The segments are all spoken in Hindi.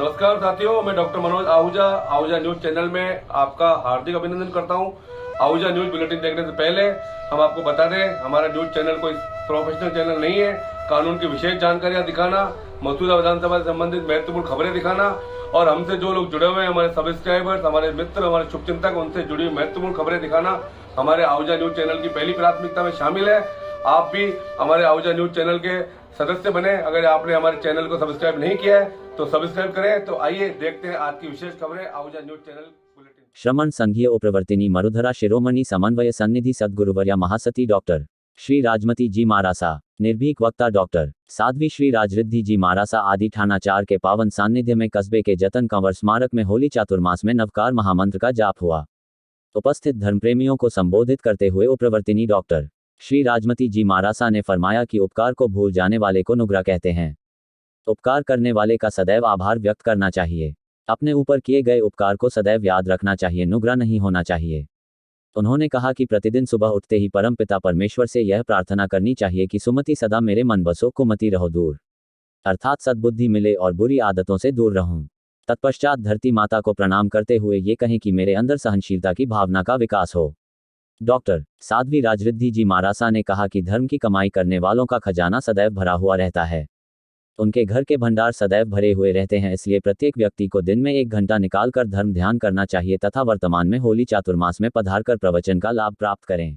नमस्कार साथियों, मैं doctor Manoj Ahuja Ahuja news channel में आपका हार्दिक अभिनंदन करता हूं। आहूजा न्यूज बुलेटिन देखने से पहले हम आपको बता दें, हमारा न्यूज चैनल कोई प्रोफेशनल चैनल नहीं है। कानून की विशेष जानकारियां दिखाना, मौजूदा विधानसभा से संबंधित महत्वपूर्ण खबरें दिखाना और हमसे जो लोग जुड़े हुए हैं, हमारे सब्सक्राइबर्स, हमारे मित्र, हमारे शुभचिंतक, उनसे जुड़ी हुई महत्वपूर्ण खबरें दिखाना हमारे आहूजा न्यूज चैनल की पहली प्राथमिकता में शामिल है। आप भी हमारे आहूजा न्यूज चैनल के सदस्य बने। अगर आपने हमारे चैनल को सब्सक्राइब नहीं किया है तो सब्सक्राइब करें। तो आइए देखते हैं आज की विशेष खबरें आहूजा न्यूज चैनल बुलेटिन। श्रमण संघीय उपप्रवर्तिनी मरुधरा शिरोमणि समन्वय सन्निधि सद्गुरुवर्या महासती डॉक्टर श्री राजमती जी मारासा, निर्भीक वक्ता डॉक्टर साध्वी श्री राजरिद्धि जी मारासा आदि ठाणा 4 के पावन सान्निध्य में कस्बे के जतन कंवर स्मारक में होली चातुर्मास में नवकार महामंत्र का जाप हुआ। उपस्थित धर्मप्रेमियों को संबोधित करते हुए उपप्रवर्तिनी डॉक्टर श्री राजमती जी मारासा ने फरमाया कि उपकार को भूल जाने वाले को नुग्रा कहते हैं। उपकार करने वाले का सदैव आभार व्यक्त करना चाहिए। अपने ऊपर किए गए उपकार को सदैव याद रखना चाहिए, नुग्रा नहीं होना चाहिए। उन्होंने कहा कि प्रतिदिन सुबह उठते ही परमपिता परमेश्वर से यह प्रार्थना करनी चाहिए कि सुमति सदा मेरे मन बसो, कुमति रहो दूर, अर्थात सद्बुद्धि मिले और बुरी आदतों से दूर रहूं। तत्पश्चात धरती माता को प्रणाम करते हुए ये कहें कि मेरे अंदर सहनशीलता की भावना का विकास हो। डॉक्टर साध्वी राजरिद्धि जी मारासा ने कहा कि धर्म की कमाई करने वालों का खजाना सदैव भरा हुआ रहता है। उनके घर के भंडार सदैव भरे हुए रहते हैं, इसलिए प्रत्येक व्यक्ति को दिन में 1 घंटा निकालकर धर्म ध्यान करना चाहिए तथा वर्तमान में होली चातुर्मास में पधारकर प्रवचन का लाभ प्राप्त करें।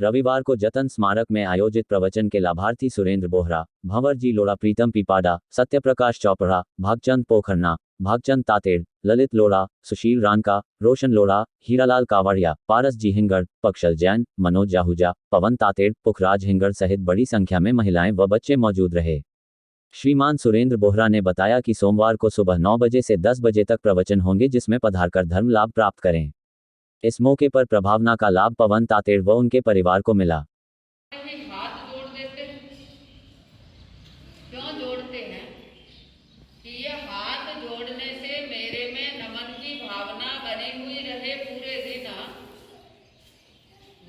रविवार को जतन स्मारक में आयोजित प्रवचन के लाभार्थी सुरेंद्र बोहरा, भंवर जी लोड़ा, प्रीतम पिपाडा, सत्यप्रकाश चौपड़ा, भागचंद पोखरना, भागचंद तातेड़, ललित लोड़ा, सुशील रानका, रोशन लोड़ा, हीरालाल कावड़िया, पारस जी हिंगड़, पक्षल जैन, मनोज आहूजा, पवन तातेड़, पुखराज हिंगड़ सहित बड़ी संख्या में महिलाएं व बच्चे मौजूद रहे। श्रीमान सुरेंद्र बोहरा ने बताया कि सोमवार को सुबह 9 बजे से 10 बजे तक प्रवचन होंगे, जिसमें पधारकर धर्म लाभ प्राप्त करें। इस मौके पर प्रभावना का लाभ पवन तातेड़ व उनके परिवार को मिला। हाथ जोड़ देते हैं, क्यों जोड़ते हैं कि ये हाथ जोड़ने से मेरे में नमन की भावना बनी हुई रहे, पूरे दिन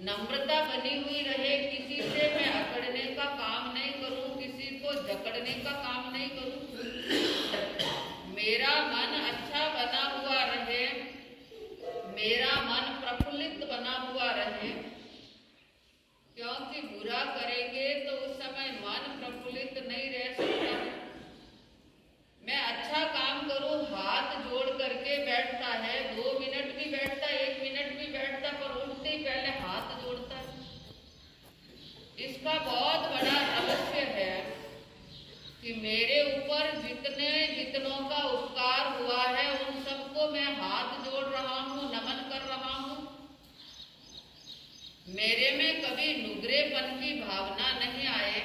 नम्रता बनी हुई रहे, किसी से मैं अकड़ने का काम नहीं करूं, किसी को जकड़ने का काम नहीं करूं, मेरा मन अच्छा बना हुआ रहे, मेरा मन प्रफुल्लित बना हुआ रहे। क्योंकि बुरा करेंगे तो उस समय मन प्रफुल्लित नहीं रह सकता। मैं अच्छा काम करूं, हाथ जोड़ करके बैठता है, 2 मिनट भी बैठता, 1 मिनट भी बैठता, पर उठते ही पहले हाथ जोड़ता है। इसका बहुत बड़ा रहस्य है कि मेरे ऊपर जितनों का उपकार हुआ है उन सबको मैं हाथ जोड़ रहा हूं, नमन कर रहा हूं। मेरे में कभी नुगरेपन की भावना नहीं आए।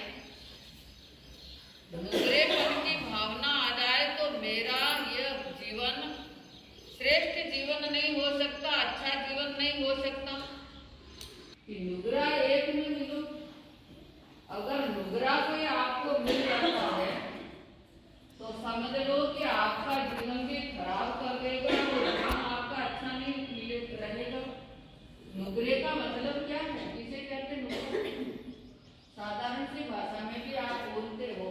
नुगरेपन की भावना आ जाए तो मेरा यह जीवन श्रेष्ठ जीवन नहीं हो सकता, अच्छा जीवन नहीं हो सकता। कि नुगरा एक में मिलो, अगर नुगरा कोई आपको मिल जाता है तो समझ लो कि आपका जीवन भी खराब कर देगा, जीवन आपका अच्छा नहीं रहेगा। नुगरे का मतलब क्या है, किसे कहते हैं नुगरा? साधारण सी भाषा में भी आप बोलते हो,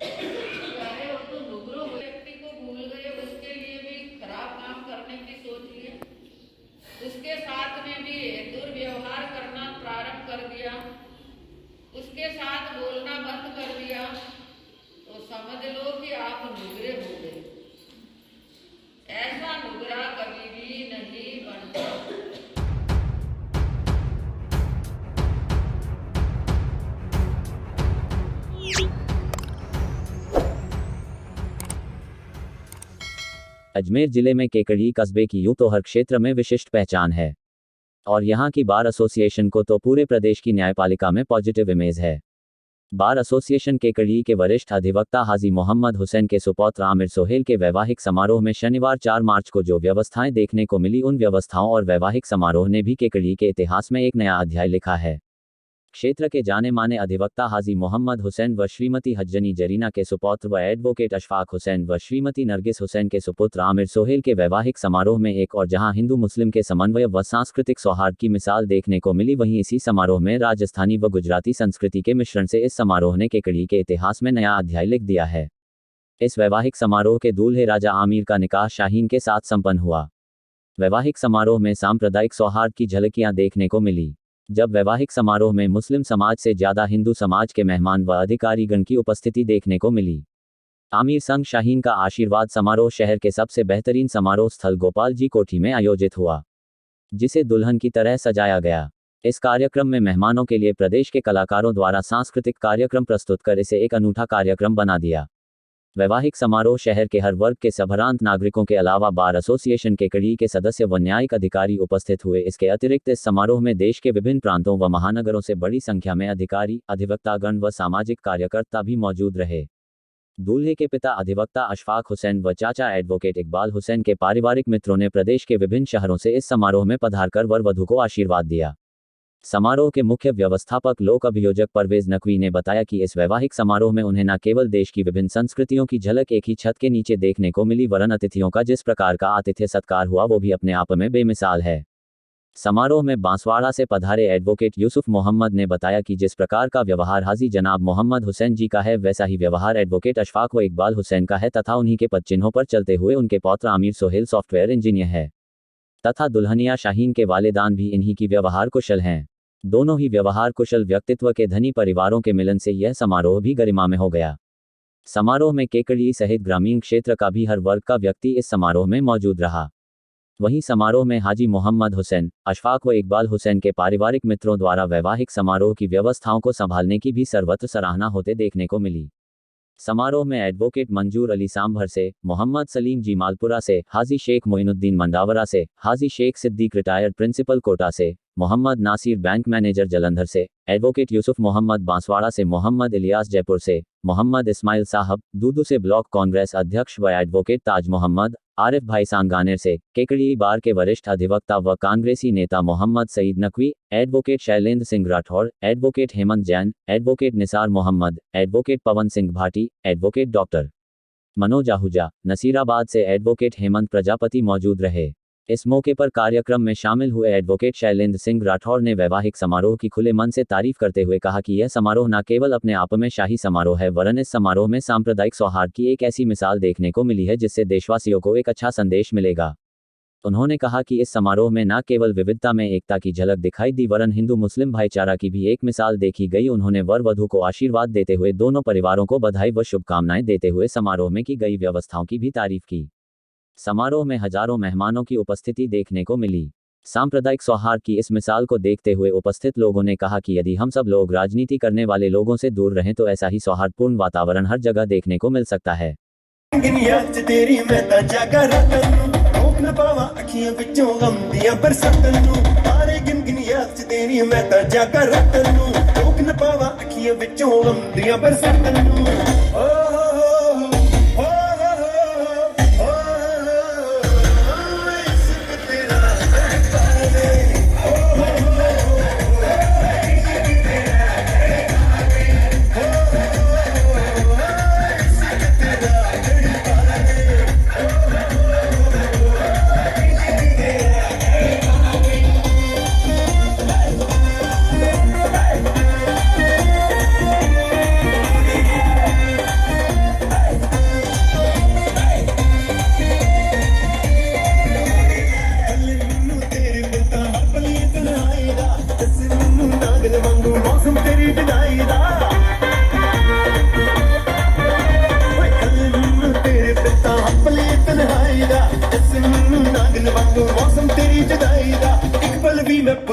अरे वो तो नुगरो व्यक्ति को भूल गए, उसके लिए भी खराब काम करने की सोच लिए, उसके साथ में भी दुर्व्यवहार करना प्रारंभ कर दिया, उसके साथ बोलना बंद कर दिया, तो समझ लो कि आप नुगरे हो गए। ऐसा नुगरा कभी भी नहीं बनता। अजमेर जिले में केकड़ी कस्बे की यूं तो हर क्षेत्र में विशिष्ट पहचान है और यहाँ की बार एसोसिएशन को तो पूरे प्रदेश की न्यायपालिका में पॉजिटिव इमेज है। बार एसोसिएशन केकड़ी के वरिष्ठ अधिवक्ता हाजी मोहम्मद हुसैन के सुपौत्र आमिर सोहेल के वैवाहिक समारोह में शनिवार 4 मार्च को जो व्यवस्थाएं देखने को मिली, उन व्यवस्थाओं और वैवाहिक समारोह ने भी केकड़ी के इतिहास में एक नया अध्याय लिखा है। क्षेत्र के जाने माने अधिवक्ता हाजी मोहम्मद हुसैन व श्रीमती हज्जनी जरीना के सुपौत्र व एडवोकेट अशफाक हुसैन व श्रीमती नरगिस हुसैन के सुपुत्र आमिर सोहेल के वैवाहिक समारोह में एक और जहां हिंदू मुस्लिम के समन्वय व सांस्कृतिक सौहार्द की मिसाल देखने को मिली, वहीं इसी समारोह में राजस्थानी व गुजराती संस्कृति के मिश्रण से इस समारोह ने केकड़ी के इतिहास में नया अध्याय लिख दिया है। इस वैवाहिक समारोह के दूल्हे राजा आमिर का निकाह शाहीन के साथ संपन्न हुआ। वैवाहिक समारोह में सांप्रदायिक सौहार्द की झलकियां देखने को मिली, जब वैवाहिक समारोह में मुस्लिम समाज से ज्यादा हिंदू समाज के मेहमान व अधिकारीगण की उपस्थिति देखने को मिली। आमिर संग शाहीन का आशीर्वाद समारोह शहर के सबसे बेहतरीन समारोह स्थल गोपाल जी कोठी में आयोजित हुआ, जिसे दुल्हन की तरह सजाया गया। इस कार्यक्रम में मेहमानों के लिए प्रदेश के कलाकारों द्वारा सांस्कृतिक कार्यक्रम प्रस्तुत कर इसे एक अनूठा कार्यक्रम बना दिया। वैवाहिक समारोह शहर के हर वर्ग के सभरांत नागरिकों के अलावा बार एसोसिएशन के कड़ी के सदस्य व न्यायिक अधिकारी उपस्थित हुए। इसके अतिरिक्त इस समारोह में देश के विभिन्न प्रांतों व महानगरों से बड़ी संख्या में अधिकारी, अधिवक्तागण व सामाजिक कार्यकर्ता भी मौजूद रहे। दूल्हे के पिता अधिवक्ता अशफाक हुसैन व चाचा एडवोकेट इकबाल हुसैन के पारिवारिक मित्रों ने प्रदेश के विभिन्न शहरों से इस समारोह में पधारकर वर वधू को आशीर्वाद दिया। समारोह के मुख्य व्यवस्थापक लोक अभियोजक परवेज नकवी ने बताया कि इस वैवाहिक समारोह में उन्हें न केवल देश की विभिन्न संस्कृतियों की झलक एक ही छत के नीचे देखने को मिली, वरन अतिथियों का जिस प्रकार का आतिथ्य सत्कार हुआ वो भी अपने आप में बेमिसाल है। समारोह में बांसवाड़ा से पधारे एडवोकेट यूसुफ मोहम्मद ने बताया कि जिस प्रकार का व्यवहार हाजी जनाब मोहम्मद हुसैन जी का है, वैसा ही व्यवहार एडवोकेट अशफाक व इकबाल हुसैन का है तथा उन्हीं के पदचिन्हों पर चलते हुए उनके पौत्र आमिर सोहेल सॉफ्टवेयर इंजीनियर है तथा दुल्हनिया शाहीन के वालिदान भी इन्हीं की व्यवहार कुशल हैं। दोनों ही व्यवहार कुशल व्यक्तित्व के धनी परिवारों के मिलन से यह समारोह भी गरिमा में हो गया। समारोह में केकड़ी सहित ग्रामीण क्षेत्र का भी हर वर्ग का व्यक्ति इस समारोह में मौजूद रहा। वहीं समारोह में हाजी मोहम्मद हुसैन, अशफाक व इकबाल हुसैन के पारिवारिक मित्रों द्वारा वैवाहिक समारोह की व्यवस्थाओं को संभालने की भी सर्वत्र सराहना होते देखने को मिली। समारोह में एडवोकेट मंजूर अली सांभर से, मोहम्मद सलीम जी मालपुरा से, हाजी शेख मोइनुद्दीन मंडावरा से, हाजी शेख सिद्दीक रिटायर्ड प्रिंसिपल कोटा से, मोहम्मद नासिर बैंक मैनेजर जलंधर से, एडवोकेट यूसुफ मोहम्मद बांसवाड़ा से, मोहम्मद इलियास जयपुर से, मोहम्मद इस्माइल साहब दूदू से ब्लॉक कांग्रेस अध्यक्ष व एडवोकेट ताज मोहम्मद, आरिफ भाई सांगानेर से, केकड़ी बार के वरिष्ठ अधिवक्ता व कांग्रेसी नेता Mohammad Saeed Naqvi, advocate Shailendra Singh Rathore, advocate Hemant Jain, advocate Nisar Mohammad, advocate Pawan Singh Bhati, advocate doctor Manoj Ahuja, Nasirabad से एडवोकेट हेमंत प्रजापति मौजूद रहे। इस मौके पर कार्यक्रम में शामिल हुए एडवोकेट शैलेंद्र सिंह राठौड़ ने वैवाहिक समारोह की खुले मन से तारीफ करते हुए कहा कि यह समारोह न केवल अपने आप में शाही समारोह है, वरन इस समारोह में सांप्रदायिक सौहार्द की एक ऐसी मिसाल देखने को मिली है जिससे देशवासियों को एक अच्छा संदेश मिलेगा। उन्होंने कहा कि इस समारोह में न केवल विविधता में एकता की झलक दिखाई दी, वरन हिंदू मुस्लिम भाईचारा की भी एक मिसाल देखी गई। उन्होंने वर वधू को आशीर्वाद देते हुए दोनों परिवारों को बधाई व शुभकामनाएं देते हुए समारोह में की गई व्यवस्थाओं की भी तारीफ की। समारोह में हजारों मेहमानों की उपस्थिति देखने को मिली। सांप्रदायिक सौहार्द की इस मिसाल को देखते हुए उपस्थित लोगों ने कहा कि यदि हम सब लोग राजनीति करने वाले लोगों से दूर रहें तो ऐसा ही सौहार्दपूर्ण वातावरण हर जगह देखने को मिल सकता है।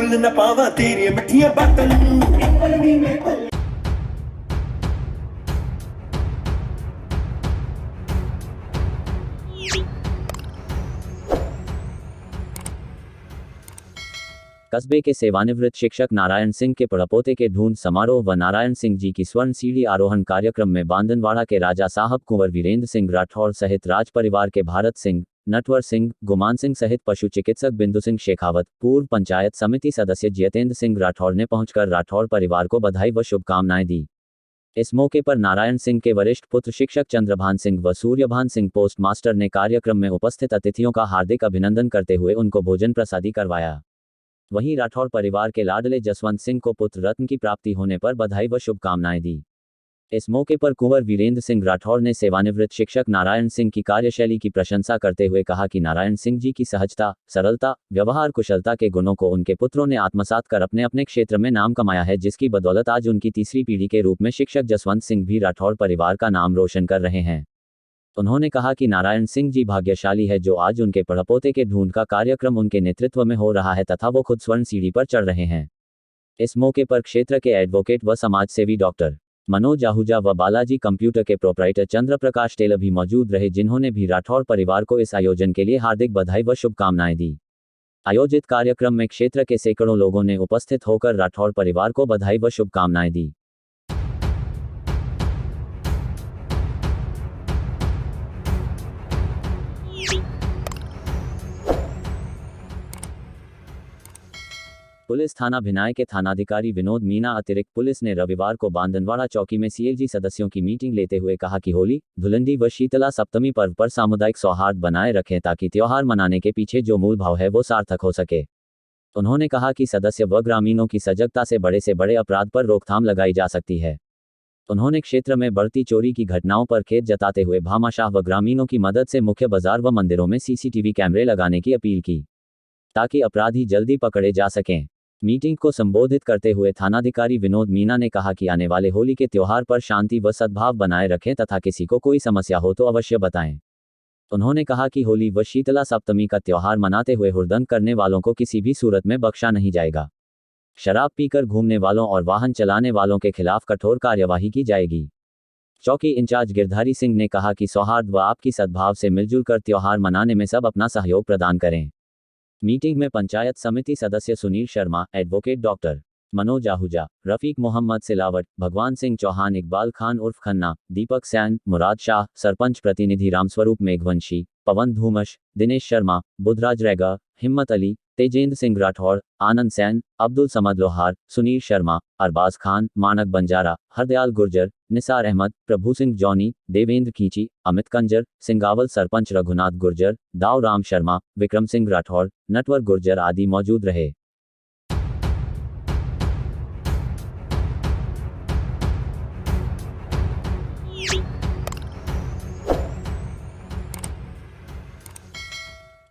न पावा तेरी मिठियां बातों कस्बे के सेवानिवृत्त शिक्षक नारायण सिंह के पड़पोते के ढूंढ समारोह व नारायण सिंह जी की स्वर्ण सीढ़ी आरोहण कार्यक्रम में बांदनवाड़ा के राजा साहब कुंवर वीरेंद्र सिंह राठौड़ सहित राज परिवार के भारत सिंह, नटवर सिंह, गुमान सिंह सहित पशु चिकित्सक बिंदु सिंह शेखावत, पूर्व पंचायत समिति सदस्य जितेंद्र सिंह राठौड़ ने पहुंचकर राठौड़ परिवार को बधाई व शुभकामनाएं दी। इस मौके पर नारायण सिंह के वरिष्ठ पुत्र शिक्षक चंद्रभान सिंह व सूर्यभान सिंह पोस्ट मास्टर ने कार्यक्रम में उपस्थित अतिथियों का हार्दिक अभिनंदन करते हुए उनको भोजन प्रसादी करवाया। वहीं राठौड़ परिवार के लाडले जसवंत सिंह को पुत्र रत्न की प्राप्ति होने पर बधाई व शुभकामनाएं दी। इस मौके पर कुंवर वीरेंद्र सिंह राठौर ने सेवानिवृत्त शिक्षक नारायण सिंह की कार्यशैली की प्रशंसा करते हुए कहा कि नारायण सिंह जी की सहजता, सरलता, व्यवहार कुशलता के गुणों को उनके पुत्रों ने आत्मसात कर अपने अपने क्षेत्र में नाम कमाया है, जिसकी बदौलत आज उनकी तीसरी पीढ़ी के रूप में शिक्षक जसवंत सिंह भी राठौर परिवार का नाम रोशन कर रहे हैं। उन्होंने कहा कि नारायण सिंह जी भाग्यशाली है जो आज उनके पड़पोते के ढूंढ का कार्यक्रम उनके नेतृत्व में हो रहा है तथा वो खुद स्वर्ण सीढ़ी पर चढ़ रहे हैं। इस मौके पर क्षेत्र के एडवोकेट व समाजसेवी डॉक्टर मनोज आहूजा व बालाजी कंप्यूटर के प्रोपराइटर चंद्र प्रकाश टेलर भी मौजूद रहे, जिन्होंने भी राठौर परिवार को इस आयोजन के लिए हार्दिक बधाई व शुभकामनाएं दी। आयोजित कार्यक्रम में क्षेत्र के सैकड़ों लोगों ने उपस्थित होकर राठौर परिवार को बधाई व शुभकामनाएं दी। पुलिस थाना भिनाय के थानाधिकारी विनोद मीना अतिरिक्त पुलिस ने रविवार को बांदनवाड़ा चौकी में सीएलजी सदस्यों की मीटिंग लेते हुए कहा कि होली, धुलंडी व शीतला सप्तमी पर्व पर सामुदायिक सौहार्द बनाए रखें ताकि त्योहार मनाने के पीछे जो मूल भाव है वो सार्थक हो सके। उन्होंने कहा कि सदस्य व ग्रामीणों की सजगता से बड़े अपराध पर रोकथाम लगाई जा सकती है। उन्होंने क्षेत्र में बढ़ती चोरी की घटनाओं पर खेद जताते हुए भामाशाह व ग्रामीणों की मदद से मुख्य बाजार व मंदिरों में सीसीटीवी कैमरे लगाने की अपील की ताकि अपराधी जल्दी पकड़े जा सकें। मीटिंग को संबोधित करते हुए थानाधिकारी विनोद मीना ने कहा कि आने वाले होली के त्योहार पर शांति व सद्भाव बनाए रखें तथा किसी को कोई समस्या हो तो अवश्य बताएं। उन्होंने कहा कि होली व शीतला सप्तमी का त्योहार मनाते हुए हुड़दंग करने वालों को किसी भी सूरत में बख्शा नहीं जाएगा। शराब पीकर घूमने वालों और वाहन चलाने वालों के खिलाफ कठोर कार्यवाही की जाएगी। चौकी इंचार्ज गिरधारी सिंह ने कहा कि सौहार्द व आपकी सद्भाव से मिलजुल कर त्योहार मनाने में सब अपना सहयोग प्रदान करें। मीटिंग में पंचायत समिति सदस्य सुनील शर्मा, एडवोकेट डॉक्टर मनोज आहूजा, रफीक मोहम्मद सिलावट, भगवान सिंह चौहान, इकबाल खान उर्फ खन्ना, दीपक सैन, मुराद शाह, सरपंच प्रतिनिधि रामस्वरूप मेघवंशी, पवन धूमश, दिनेश शर्मा, बुधराज रैगा, हिम्मत अली, तेजेंद्र सिंह राठौर, आनंद सैन, अब्दुल समद लोहार, सुनील शर्मा, अरबाज खान, मानक बंजारा, हरदयाल गुर्जर, निसार अहमद, प्रभु सिंह जॉनी, देवेंद्र खींची, अमित कंजर, सिंगावल सरपंच रघुनाथ गुर्जर, दाव राम शर्मा, विक्रम सिंह राठौर, नटवर गुर्जर आदि मौजूद रहे।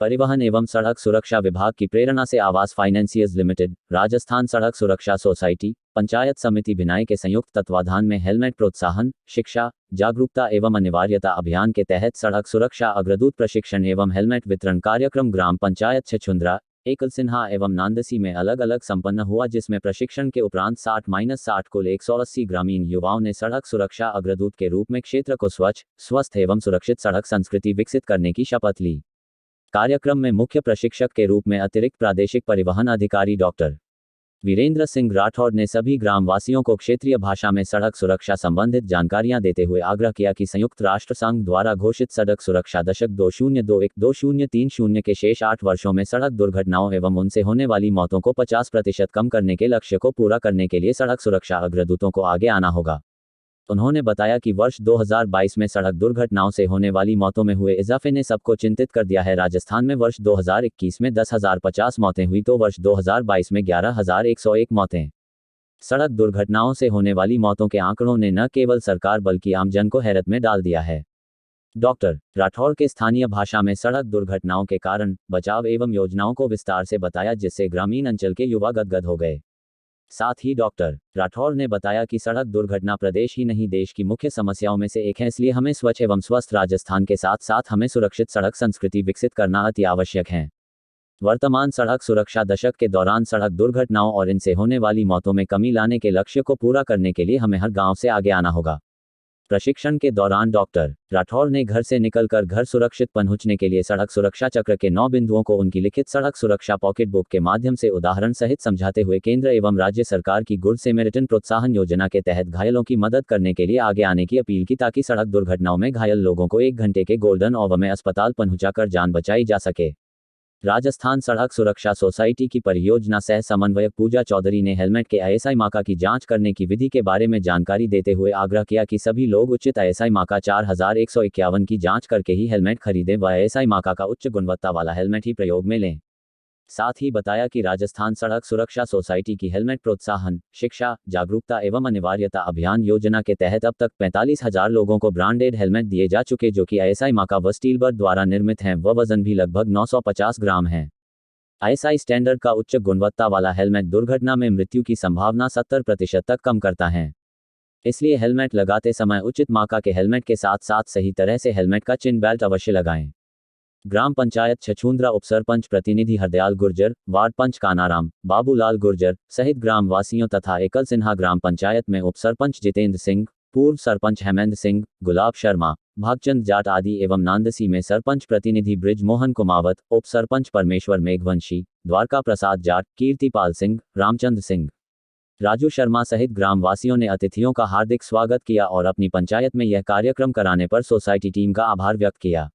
परिवहन एवं सड़क सुरक्षा विभाग की प्रेरणा से आवास फाइनेंसियर्स लिमिटेड, राजस्थान सड़क सुरक्षा सोसाइटी, पंचायत समिति भिनाई के संयुक्त तत्वाधान में हेलमेट प्रोत्साहन, शिक्षा, जागरूकता एवं अनिवार्यता अभियान के तहत सड़क सुरक्षा अग्रदूत प्रशिक्षण एवं हेलमेट वितरण कार्यक्रम ग्राम पंचायत छछुंद्रा, एकल सिन्हा एवं नांदसी में अलग अलग संपन्न हुआ, जिसमें प्रशिक्षण के उपरांत 60-60 कुल 180 ग्रामीण युवाओं ने सड़क सुरक्षा अग्रदूत के रूप में क्षेत्र को स्वच्छ, स्वस्थ एवं सुरक्षित सड़क संस्कृति विकसित करने की शपथ ली। कार्यक्रम में मुख्य प्रशिक्षक के रूप में अतिरिक्त प्रादेशिक परिवहन अधिकारी डॉक्टर वीरेंद्र सिंह राठौर ने सभी ग्रामवासियों को क्षेत्रीय भाषा में सड़क सुरक्षा संबंधित जानकारियां देते हुए आग्रह किया कि संयुक्त राष्ट्र संघ द्वारा घोषित सड़क सुरक्षा दशक 2021-2030 के शेष 8 वर्षों में सड़क दुर्घटनाओं एवं उनसे होने वाली मौतों को 50% कम करने के लक्ष्य को पूरा करने के लिए सड़क सुरक्षा अग्रदूतों को आगे आना होगा। उन्होंने बताया कि वर्ष 2022 में सड़क दुर्घटनाओं से होने वाली मौतों में हुए इजाफे ने सबको चिंतित कर दिया है। राजस्थान में वर्ष 2021 में 10,050 मौतें हुई तो वर्ष 2022 में 11,101 मौतें। सड़क दुर्घटनाओं से होने वाली मौतों के आंकड़ों ने न केवल सरकार बल्कि आमजन को हैरत में डाल दिया है। डॉक्टर राठौर के स्थानीय भाषा में सड़क दुर्घटनाओं के कारण, बचाव एवं योजनाओं को विस्तार से बताया, जिससे ग्रामीण अंचल के युवा गदगद हो गए। साथ ही डॉक्टर राठौर ने बताया कि सड़क दुर्घटना प्रदेश ही नहीं देश की मुख्य समस्याओं में से एक है, इसलिए हमें स्वच्छ एवं स्वस्थ राजस्थान के साथ साथ हमें सुरक्षित सड़क संस्कृति विकसित करना अति आवश्यक है। वर्तमान सड़क सुरक्षा दशक के दौरान सड़क दुर्घटनाओं और इनसे होने वाली मौतों में कमी लाने के लक्ष्य को पूरा करने के लिए हमें हर गांव से आगे आना होगा। प्रशिक्षण के दौरान डॉक्टर राठौर ने घर से निकलकर घर सुरक्षित पहुंचने के लिए सड़क सुरक्षा चक्र के 9 बिंदुओं को उनकी लिखित सड़क सुरक्षा पॉकेट बुक के माध्यम से उदाहरण सहित समझाते हुए केंद्र एवं राज्य सरकार की गुड सैमरिटन प्रोत्साहन योजना के तहत घायलों की मदद करने के लिए आगे आने की अपील की, ताकि सड़क दुर्घटनाओं में घायल लोगों को 1 घंटे के गोल्डन आवर में अस्पताल पहुंचाकर जान बचाई जा सके। राजस्थान सड़क सुरक्षा सोसाइटी की परियोजना सह समन्वयक पूजा चौधरी ने हेलमेट के आईएसआई मार्का की जांच करने की विधि के बारे में जानकारी देते हुए आग्रह किया कि सभी लोग उचित आईएसआई मार्का 4151 की जांच करके ही हेलमेट खरीदें व आईएसआई मार्का का उच्च गुणवत्ता वाला हेलमेट ही प्रयोग में लें। साथ ही बताया कि राजस्थान सड़क सुरक्षा सोसाइटी की हेलमेट प्रोत्साहन, शिक्षा, जागरूकता एवं अनिवार्यता अभियान योजना के तहत अब तक 45,000 लोगों को ब्रांडेड हेलमेट दिए जा चुके जो कि ISI माका व स्टीलबर्ग द्वारा निर्मित हैं व वजन भी लगभग 950 ग्राम है। ISI स्टैंडर्ड का उच्च गुणवत्ता वाला हेलमेट दुर्घटना में मृत्यु की संभावना 70% तक कम करता है। इसलिए हेलमेट लगाते समय उचित माका के हेलमेट के साथ साथ सही तरह से हेलमेट का चिन बेल्ट अवश्य लगाएं। ग्राम पंचायत छछूंद्रा उपसरपंच प्रतिनिधि हरदयाल गुर्जर, वार्ड पंच कानाराम, बाबूलाल गुर्जर सहित ग्राम वासियों तथा एकल सिन्हा ग्राम पंचायत में उपसरपंच जितेंद्र सिंह, पूर्व सरपंच हेमेंद्र सिंह, गुलाब शर्मा, भागचंद जाट आदि एवं नांदसी में सरपंच प्रतिनिधि ब्रिज मोहन कुमावत, उप सरपंच परमेश्वर मेघवंशी, द्वारका प्रसाद जाट, कीर्तिपाल सिंह, रामचंद्र सिंह, राजू शर्मा सहित ग्राम वासियों ने अतिथियों का हार्दिक स्वागत किया और अपनी पंचायत में यह कार्यक्रम कराने पर सोसाइटी टीम का आभार व्यक्त किया।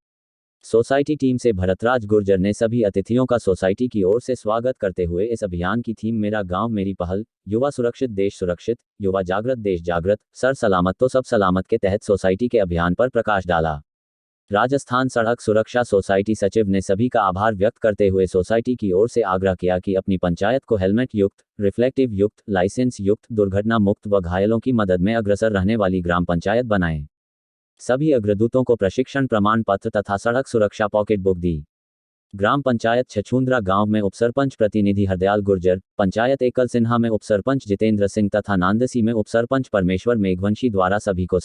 सोसाइटी टीम से भरतराज गुर्जर ने सभी अतिथियों का सोसाइटी की ओर से स्वागत करते हुए इस अभियान की थीम मेरा गांव मेरी पहल, युवा सुरक्षित देश सुरक्षित, युवा जागृत देश जागृत, सर सलामत तो सब सलामत के तहत सोसाइटी के अभियान पर प्रकाश डाला। राजस्थान सड़क सुरक्षा सोसाइटी सचिव ने सभी का आभार व्यक्त करते हुए सोसाइटी की ओर से आग्रह किया कि अपनी पंचायत को हेलमेट युक्त, रिफ्लेक्टिव युक्त, लाइसेंस युक्त, दुर्घटना मुक्त व घायलों की मदद में अग्रसर रहने वाली ग्राम पंचायत बनाएं। सभी अग्रदूतों को प्रशिक्षण प्रमाण पत्र तथा सड़क सुरक्षा पॉकेट बुक दी। ग्राम पंचायत छछूंद्रा गांव में उपसरपंच प्रतिनिधि हरदयाल गुर्जर, पंचायत एकल सिन्हा में उपसरपंच जितेंद्र सिंह तथा नांदसी में उपसरपंच परमेश्वर मेघवंशी द्वारा सभी को